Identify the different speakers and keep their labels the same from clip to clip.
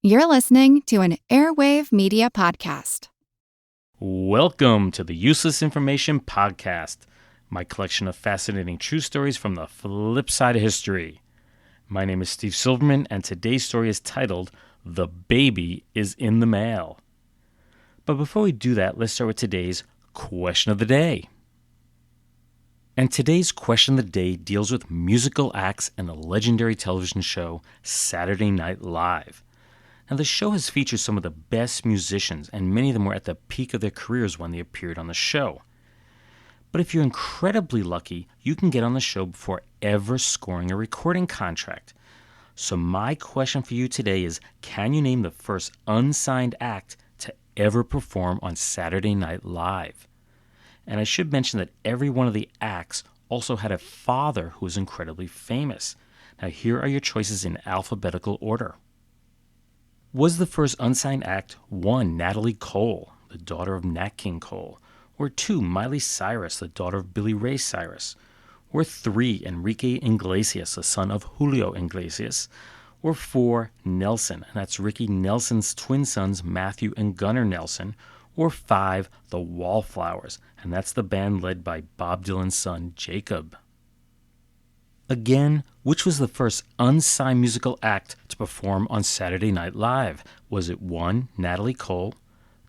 Speaker 1: You're listening to an Airwave Media Podcast.
Speaker 2: Welcome to the Useless Information Podcast, my collection of fascinating true stories from the flip side of history. My name is Steve Silverman, and today's story is titled, The Baby is in the Mail. But before we do that, let's start with today's question of the day. And today's question of the day deals with musical acts and the legendary television show Saturday Night Live. Now, the show has featured some of the best musicians, and many of them were at the peak of their careers when they appeared on the show. But if you're incredibly lucky, you can get on the show before ever scoring a recording contract. So my question for you today is, can you name the first unsigned act to ever perform on Saturday Night Live? And I should mention that every one of the acts also had a father who was incredibly famous. Now, here are your choices in alphabetical order. Was the first unsigned act 1. Natalie Cole, the daughter of Nat King Cole, or 2. Miley Cyrus, the daughter of Billy Ray Cyrus, or 3. Enrique Iglesias, the son of Julio Iglesias, or 4. Nelson, and that's Ricky Nelson's twin sons Matthew and Gunnar Nelson, or 5. The Wallflowers, and that's the band led by Bob Dylan's son Jacob. Again, which was the first unsigned musical act to perform on Saturday Night Live? Was it 1. Natalie Cole,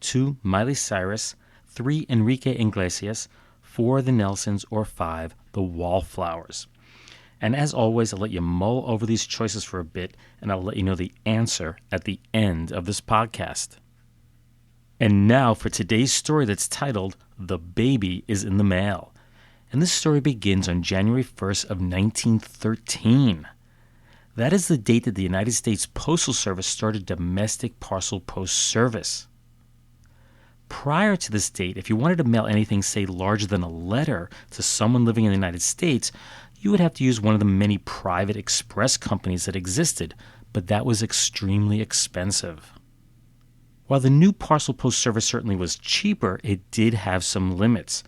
Speaker 2: 2. Miley Cyrus, 3. Enrique Iglesias, 4. The Nelsons, or 5. The Wallflowers? And as always, I'll let you mull over these choices for a bit, and I'll let you know the answer at the end of this podcast. And now for today's story that's titled, The Baby is in the Mail. And this story begins on January 1st of 1913. That is the date that the United States Postal Service started domestic parcel post service. Prior to this date, if you wanted to mail anything, say, larger than a letter to someone living in the United States, you would have to use one of the many private express companies that existed, but that was extremely expensive. While the new parcel post service certainly was cheaper, it did have some limits.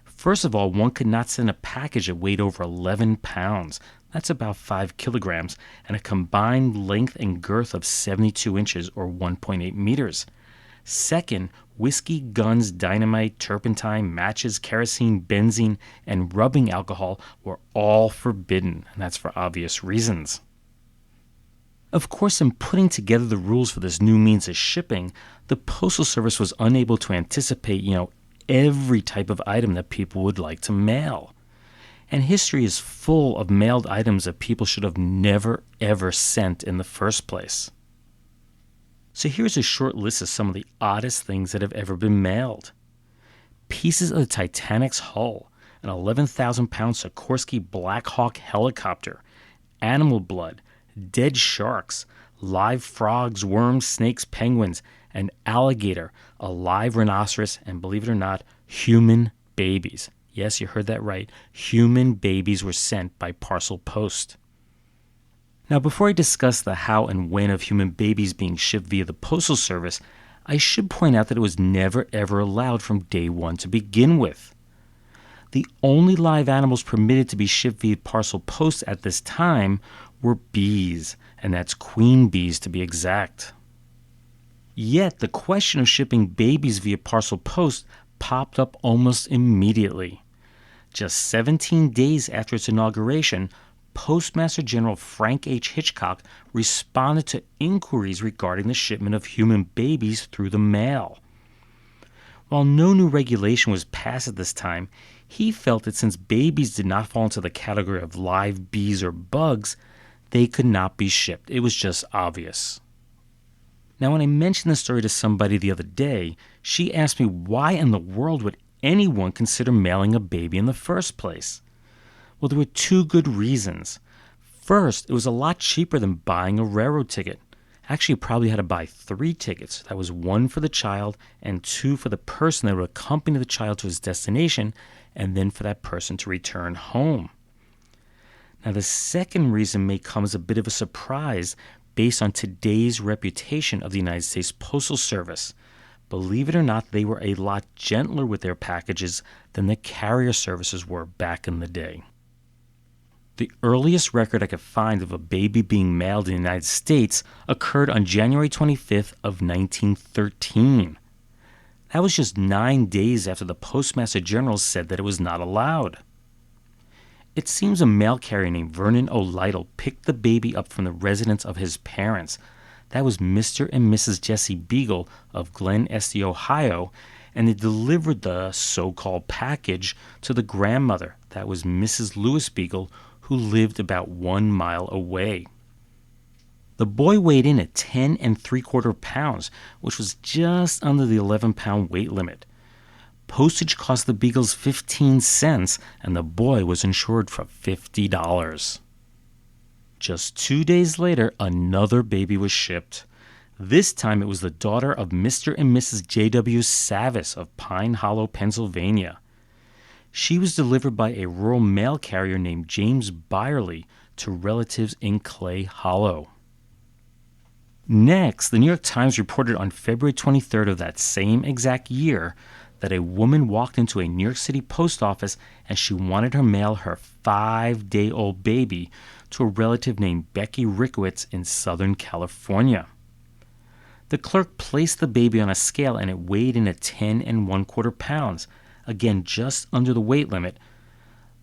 Speaker 2: First of all, one could not send a package that weighed over 11 pounds. That's about 5 kilograms, and a combined length and girth of 72 inches or 1.8 meters. Second, whiskey, guns, dynamite, turpentine, matches, kerosene, benzene, and rubbing alcohol were all forbidden, and that's for obvious reasons. Of course, in putting together the rules for this new means of shipping, the Postal Service was unable to anticipate, every type of item that people would like to mail. And history is full of mailed items that people should have never, ever sent in the first place. So here's a short list of some of the oddest things that have ever been mailed. Pieces of the Titanic's hull, an 11,000-pound Sikorsky Black Hawk helicopter, animal blood, dead sharks, live frogs, worms, snakes, penguins, an alligator, a live rhinoceros, and believe it or not, human babies. Yes, you heard that right. Human babies were sent by Parcel Post. Now, before I discuss the how and when of human babies being shipped via the Postal Service, I should point out that it was never ever allowed from day one to begin with. The only live animals permitted to be shipped via Parcel Post at this time were bees, and that's queen bees to be exact. Yet, the question of shipping babies via Parcel Post popped up almost immediately. Just 17 days after its inauguration, Postmaster General Frank H. Hitchcock responded to inquiries regarding the shipment of human babies through the mail. While no new regulation was passed at this time, he felt that since babies did not fall into the category of live bees or bugs, they could not be shipped. It was just obvious. Now, when I mentioned this story to somebody the other day, she asked me why in the world would anyone consider mailing a baby in the first place? Well, there were 2 good reasons. First, it was a lot cheaper than buying a railroad ticket. Actually, you probably had to buy 3 tickets. That was 1 for the child and 2 for the person that would accompany the child to his destination, and then for that person to return home. Now, the second reason may come as a bit of a surprise based on today's reputation of the United States Postal Service. Believe it or not, they were a lot gentler with their packages than the carrier services were back in the day. The earliest record I could find of a baby being mailed in the United States occurred on January 25th of 1913. That was just 9 days after the Postmaster General said that it was not allowed. It seems a mail carrier named Vernon O'Lytle picked the baby up from the residence of his parents. That was Mr. and Mrs. Jesse Beagle of Glen Estee, Ohio, and they delivered the so-called package to the grandmother. That was Mrs. Lewis Beagle, who lived about 1 mile away. The boy weighed in at 10 3/4 pounds, which was just under the 11-pound weight limit. Postage cost the Beagles 15 cents, and the boy was insured for $50. Just 2 days later, another baby was shipped. This time it was the daughter of Mr. and Mrs. J.W. Savis of Pine Hollow, Pennsylvania. She was delivered by a rural mail carrier named James Byerly to relatives in Clay Hollow. Next, the New York Times reported on February 23rd of that same exact year that a woman walked into a New York City post office and she wanted to mail her 5-day-old baby to a relative named Becky Rickowitz in Southern California. The clerk placed the baby on a scale and it weighed in at 10 1/4 pounds, again just under the weight limit.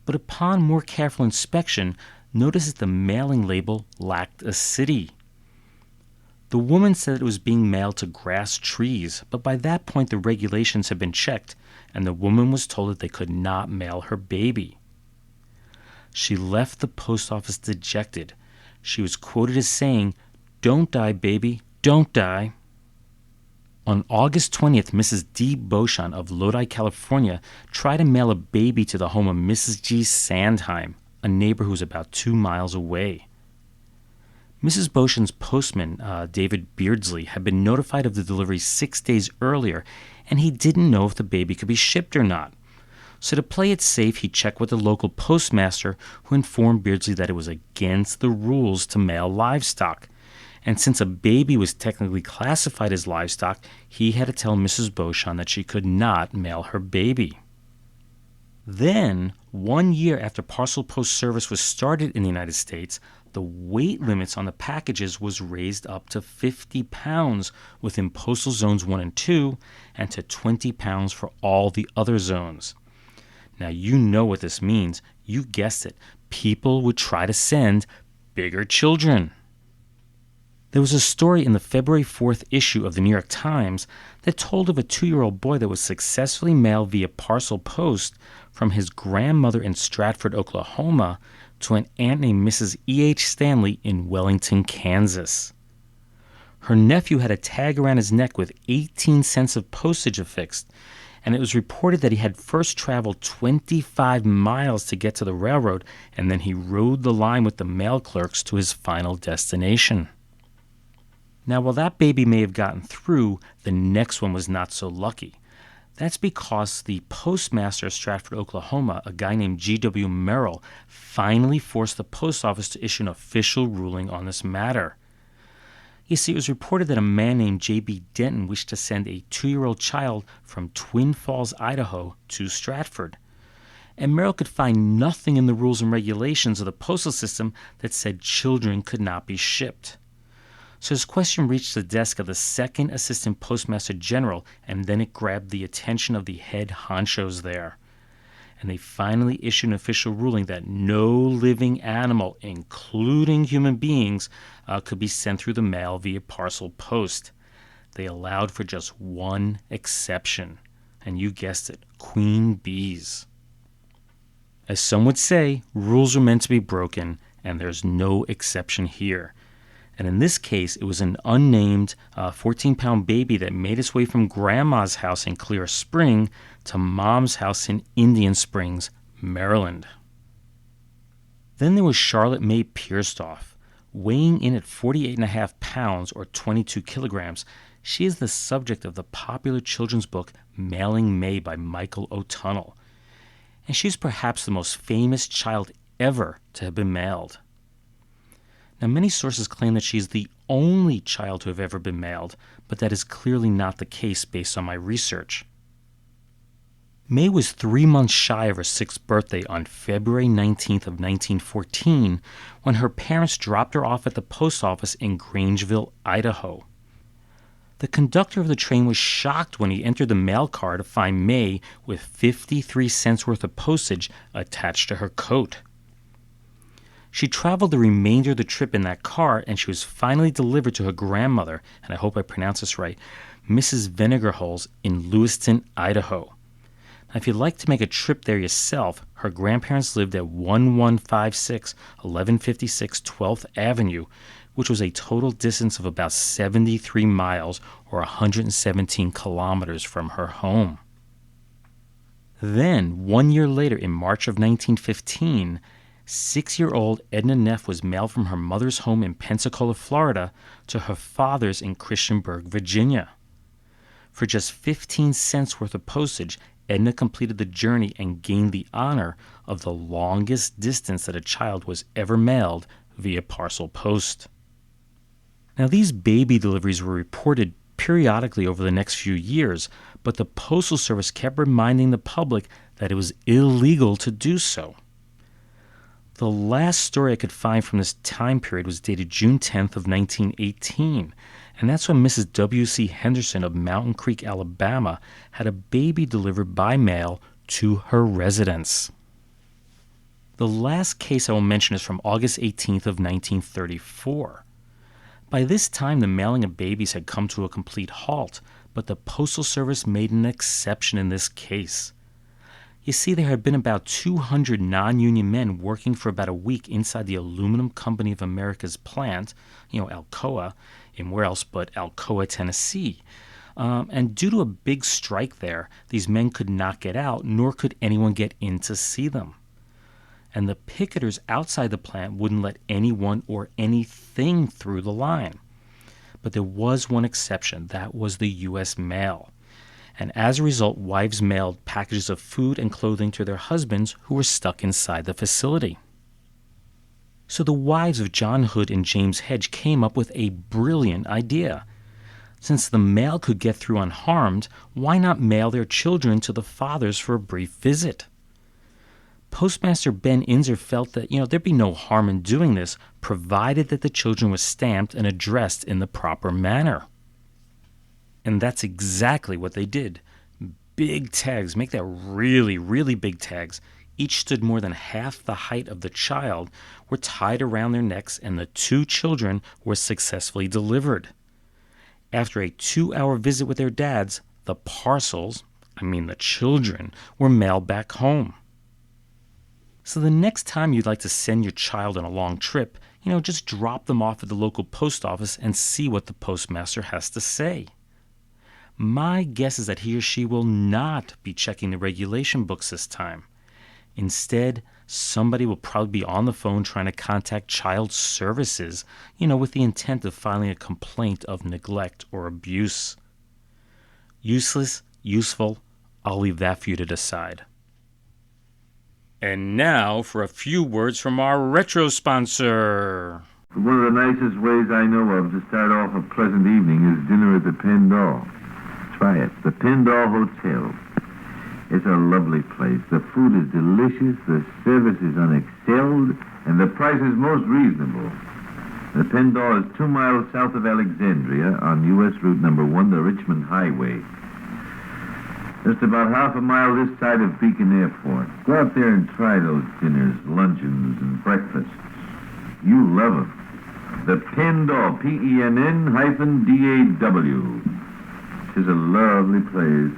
Speaker 2: But upon more careful inspection, notice that the mailing label lacked a city. The woman said it was being mailed to Grass Trees, but by that point the regulations had been checked, and the woman was told that they could not mail her baby. She left the post office dejected. She was quoted as saying, "Don't die, baby, don't die." On August 20th, Mrs. D. Beauchamp of Lodi, California, tried to mail a baby to the home of Mrs. G. Sandheim, a neighbor who was about 2 miles away. Mrs. Beauchamp's postman, David Beardsley, had been notified of the delivery 6 days earlier, and he didn't know if the baby could be shipped or not. So to play it safe, he checked with the local postmaster, who informed Beardsley that it was against the rules to mail livestock. And since a baby was technically classified as livestock, he had to tell Mrs. Beauchamp that she could not mail her baby. Then, 1 year after Parcel Post service was started in the United States, the weight limits on the packages was raised up to 50 pounds within postal zones 1 and 2 and to 20 pounds for all the other zones. Now you know what this means. You guessed it. People would try to send bigger children. There was a story in the February 4th issue of the New York Times that told of a 2-year-old boy that was successfully mailed via Parcel Post from his grandmother in Stratford, Oklahoma, to an aunt named Mrs. E.H. Stanley in Wellington, Kansas. Her nephew had a tag around his neck with 18 cents of postage affixed, and it was reported that he had first traveled 25 miles to get to the railroad, and then he rode the line with the mail clerks to his final destination. Now, while that baby may have gotten through, the next one was not so lucky. That's because the postmaster of Stratford, Oklahoma, a guy named G.W. Merrill, finally forced the post office to issue an official ruling on this matter. You see, it was reported that a man named J.B. Denton wished to send a 2-year-old child from Twin Falls, Idaho, to Stratford. And Merrill could find nothing in the rules and regulations of the postal system that said children could not be shipped. So his question reached the desk of the second assistant postmaster general, and then it grabbed the attention of the head honchos there. And they finally issued an official ruling that no living animal, including human beings, could be sent through the mail via Parcel Post. They allowed for just one exception, and you guessed it, queen bees. As some would say, rules are meant to be broken, and there's no exception here. And in this case, it was an unnamed 14-pound baby that made its way from Grandma's house in Clear Spring to Mom's house in Indian Springs, Maryland. Then there was Charlotte May Pierstoff. Weighing in at 48.5 pounds or 22 kilograms, she is the subject of the popular children's book Mailing May by Michael O'Tunnell. And she's perhaps the most famous child ever to have been mailed. Now, many sources claim that she's the only child to have ever been mailed, but that is clearly not the case based on my research. May was 3 months shy of her 6th birthday on February 19th of 1914 when her parents dropped her off at the post office in Grangeville, Idaho. The conductor of the train was shocked when he entered the mail car to find May with 53 cents worth of postage attached to her coat. She traveled the remainder of the trip in that car, and she was finally delivered to her grandmother, and I hope I pronounce this right, Mrs. Vinegarholes in Lewiston, Idaho. Now, if you'd like to make a trip there yourself, her grandparents lived at 1156 1156 12th Avenue, which was a total distance of about 73 miles or 117 kilometers from her home. Then, 1 year later, in March of 1915, 6-year-old Edna Neff was mailed from her mother's home in Pensacola, Florida, to her father's in Christiansburg, Virginia. For just 15 cents worth of postage, Edna completed the journey and gained the honor of the longest distance that a child was ever mailed via Parcel Post. Now, these baby deliveries were reported periodically over the next few years, but the Postal Service kept reminding the public that it was illegal to do so. The last story I could find from this time period was dated June 10th of 1918, and that's when Mrs. W.C. Henderson of Mountain Creek, Alabama, had a baby delivered by mail to her residence. The last case I will mention is from August 18th of 1934. By this time, the mailing of babies had come to a complete halt, but the Postal Service made an exception in this case. You see, there had been about 200 non-union men working for about a week inside the Aluminum Company of America's plant, Alcoa, in where else but Alcoa, Tennessee. And due to a big strike there, these men could not get out, nor could anyone get in to see them. And the picketers outside the plant wouldn't let anyone or anything through the line. But there was one exception. That was the U.S. mail. And as a result, wives mailed packages of food and clothing to their husbands who were stuck inside the facility. So the wives of John Hood and James Hedge came up with a brilliant idea. Since the mail could get through unharmed, why not mail their children to the fathers for a brief visit? Postmaster Ben Inzer felt that, there'd be no harm in doing this, provided that the children were stamped and addressed in the proper manner. And that's exactly what they did. Big tags, make that really, really big tags, each stood more than half the height of the child, were tied around their necks, and the 2 children were successfully delivered. After a 2-hour visit with their dads, the the children, were mailed back home. So the next time you'd like to send your child on a long trip, just drop them off at the local post office and see what the postmaster has to say. My guess is that he or she will not be checking the regulation books this time. Instead, somebody will probably be on the phone trying to contact child services, with the intent of filing a complaint of neglect or abuse. Useless, useful, I'll leave that for you to decide. And now for a few words from our retro sponsor.
Speaker 3: One of the nicest ways I know of to start off a pleasant evening is dinner at the Pendle. Try it. The Pendle Hotel. It's a lovely place. The food is delicious, the service is unexcelled, and the price is most reasonable. The Pendle is 2 miles south of Alexandria on U.S. Route number 1, the Richmond Highway. Just about half a mile this side of Beacon Airport. Go out there and try those dinners, luncheons, and breakfasts. You love them. The Pendle, Penn-DAW. Is a lovely place.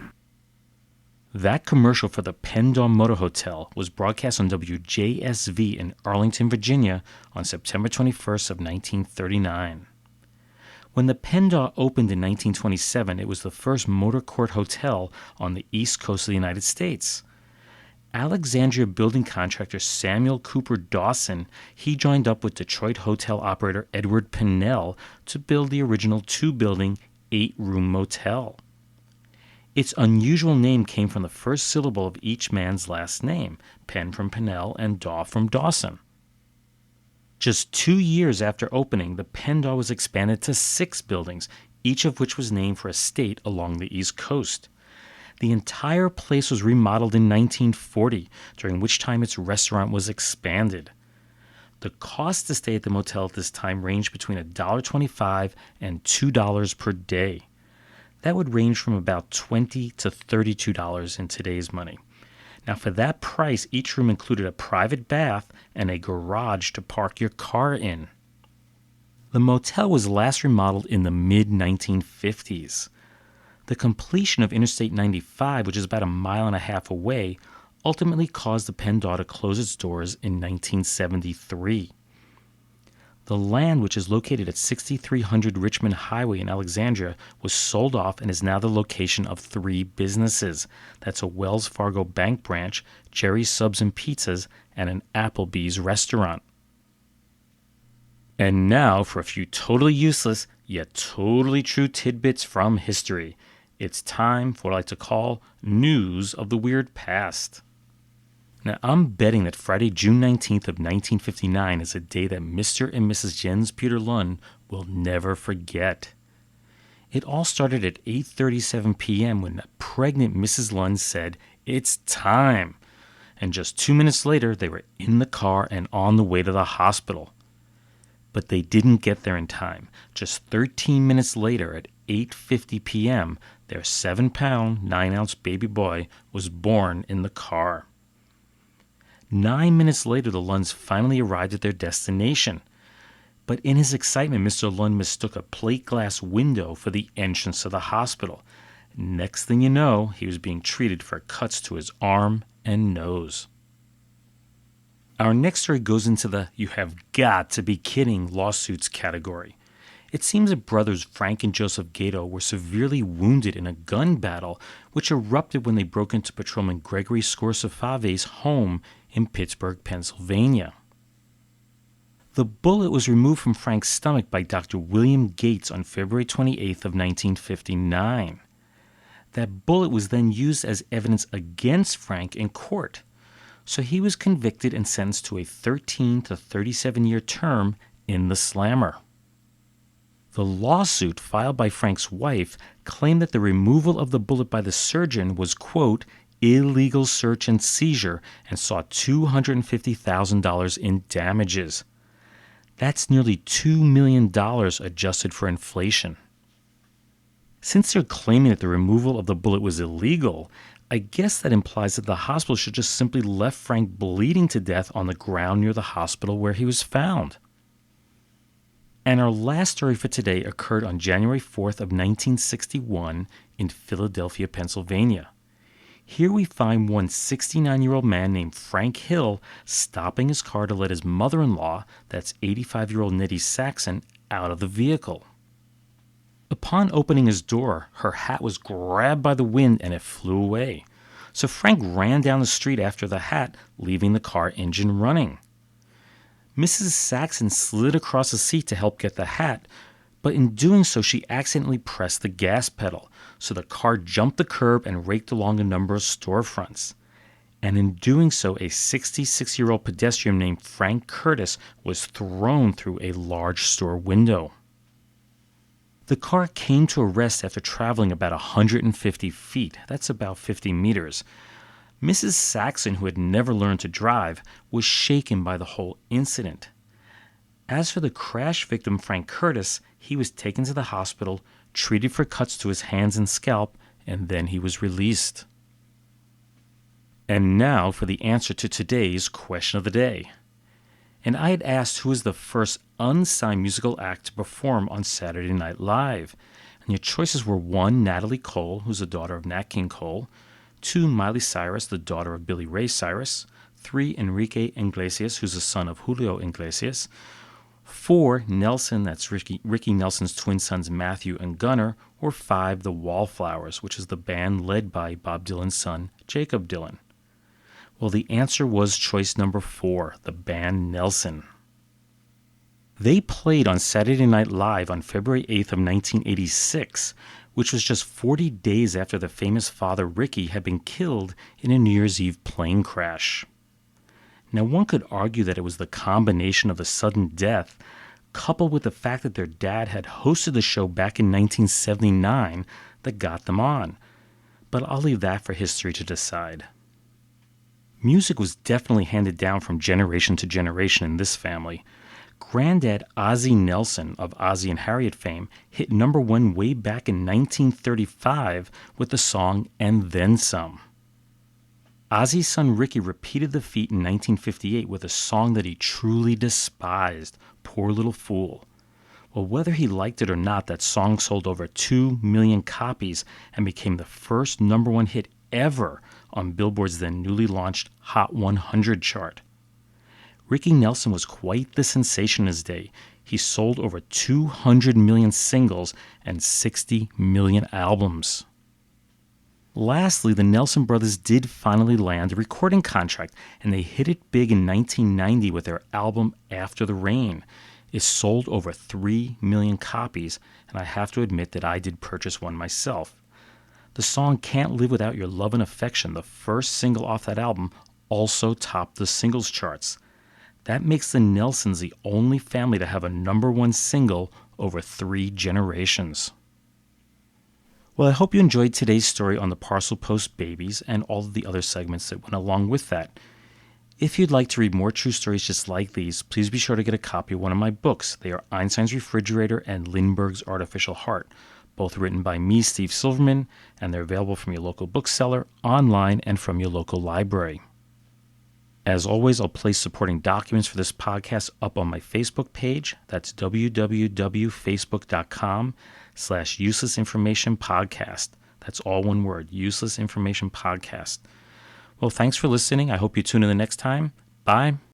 Speaker 2: That commercial for the Pendle Motor Hotel was broadcast on WJSV in Arlington, Virginia on September 21st of 1939. When the Pendle opened in 1927, it was the first motor court hotel on the east coast of the United States. Alexandria building contractor Samuel Cooper Dawson, he joined up with Detroit hotel operator Edward Pinnell to build the original 2-building 8-room motel. Its unusual name came from the first syllable of each man's last name, Penn from Pinnell and Daw from Dawson. Just 2 years after opening, the Pendle was expanded to 6 buildings, each of which was named for a state along the East Coast. The entire place was remodeled in 1940, during which time its restaurant was expanded. The cost to stay at the motel at this time ranged between $1.25 and $2 per day. That would range from about $20 to $32 in today's money. Now, for that price, each room included a private bath and a garage to park your car in. The motel was last remodeled in the mid-1950s. The completion of Interstate 95, which is about a mile and a half away, ultimately caused the PennDAW to close its doors in 1973. The land, which is located at 6300 Richmond Highway in Alexandria, was sold off and is now the location of 3 businesses. That's a Wells Fargo bank branch, Jerry's Subs and Pizzas, and an Applebee's restaurant. And now for a few totally useless, yet totally true tidbits from history. It's time for what I like to call News of the Weird Past. Now, I'm betting that Friday, June 19th of 1959 is a day that Mr. and Mrs. Jens Peter Lund will never forget. It all started at 8:37 p.m. when pregnant Mrs. Lund said, "It's time." And just 2 minutes later, they were in the car and on the way to the hospital. But they didn't get there in time. Just 13 minutes later, at 8:50 p.m., their 7-pound, 9-ounce baby boy was born in the car. 9 minutes later, the Lunds finally arrived at their destination. But in his excitement, Mr. Lund mistook a plate glass window for the entrance to the hospital. Next thing you know, he was being treated for cuts to his arm and nose. Our next story goes into the "you have got to be kidding" lawsuits category. It seems that brothers Frank and Joseph Gato were severely wounded in a gun battle which erupted when they broke into patrolman Gregory Scorsafave's home in Pittsburgh, Pennsylvania. The bullet was removed from Frank's stomach by Dr. William Gates on February 28th of 1959. That bullet was then used as evidence against Frank in court, so he was convicted and sentenced to a 13 to 37-year term in the slammer. The lawsuit filed by Frank's wife claimed that the removal of the bullet by the surgeon was, quote, illegal search and seizure, and sought $250,000 in damages. That's nearly $2 million adjusted for inflation. Since they're claiming that the removal of the bullet was illegal, I guess that implies that the hospital should just simply left Frank bleeding to death on the ground near the hospital where he was found. And our last story for today occurred on January 4th of 1961 in Philadelphia, Pennsylvania. Here we find one 69-year-old man named Frank Hill stopping his car to let his mother-in-law, that's 85-year-old Nettie Saxon, out of the vehicle. Upon opening his door, her hat was grabbed by the wind and it flew away. So Frank ran down the street after the hat, leaving the car engine running. Mrs. Saxon slid across the seat to help get the hat, but in doing so she accidentally pressed the gas pedal, so the car jumped the curb and raked along a number of storefronts. And in doing so, a 66-year-old pedestrian named Frank Curtis was thrown through a large store window. The car came to a rest after traveling about 150 feet. That's about 50 meters. Mrs. Saxon, who had never learned to drive, was shaken by the whole incident. As for the crash victim, Frank Curtis, he was taken to the hospital, treated for cuts to his hands and scalp, and then he was released. And now for the answer to today's question of the day. And I had asked who was the first unsigned musical act to perform on Saturday Night Live. And your choices were 1, Natalie Cole, who's the daughter of Nat King Cole; 2, Miley Cyrus, the daughter of Billy Ray Cyrus; 3, Enrique Iglesias, who's the son of Julio Iglesias; 4, Nelson, that's Ricky Nelson's twin sons Matthew and Gunnar; or 5, the Wallflowers, which is the band led by Bob Dylan's son, Jacob Dylan. Well, the answer was choice number 4, the band Nelson. They played on Saturday Night Live on February 8th of 1986, which was just 40 days after the famous father Ricky had been killed in a New Year's Eve plane crash. Now, one could argue that it was the combination of the sudden death, coupled with the fact that their dad had hosted the show back in 1979, that got them on. but I'll leave that for history to decide. Music was definitely handed down from generation to generation in this family. Granddad Ozzie Nelson of Ozzie and Harriet fame hit number one way back in 1935 with the song And Then Some. Ozzie's son Ricky repeated the feat in 1958 with a song that he truly despised, Poor Little Fool. Well, whether he liked it or not, that song sold over 2 million copies and became the first number one hit ever on Billboard's then newly launched Hot 100 chart. Ricky Nelson was quite the sensation in his day. He sold over 200 million singles and 60 million albums. Lastly, the Nelson brothers did finally land a recording contract, and they hit it big in 1990 with their album After the Rain. It sold over 3 million copies, and I have to admit that I did purchase one myself. The song Can't Live Without Your Love and Affection, the first single off that album, also topped the singles charts. That makes the Nelsons the only family to have a number one single over 3 generations. Well, I hope you enjoyed today's story on the Parcel Post babies and all of the other segments that went along with that. If you'd like to read more true stories just like these, please be sure to get a copy of one of my books. They are Einstein's Refrigerator and Lindbergh's Artificial Heart, both written by me, Steve Silverman, and they're available from your local bookseller, online, and from your local library. As always, I'll place supporting documents for this podcast up on my Facebook page. That's www.facebook.com/Useless Information Podcast. That's all one word, Useless Information Podcast. Well, thanks for listening. I hope you tune in the next time. Bye.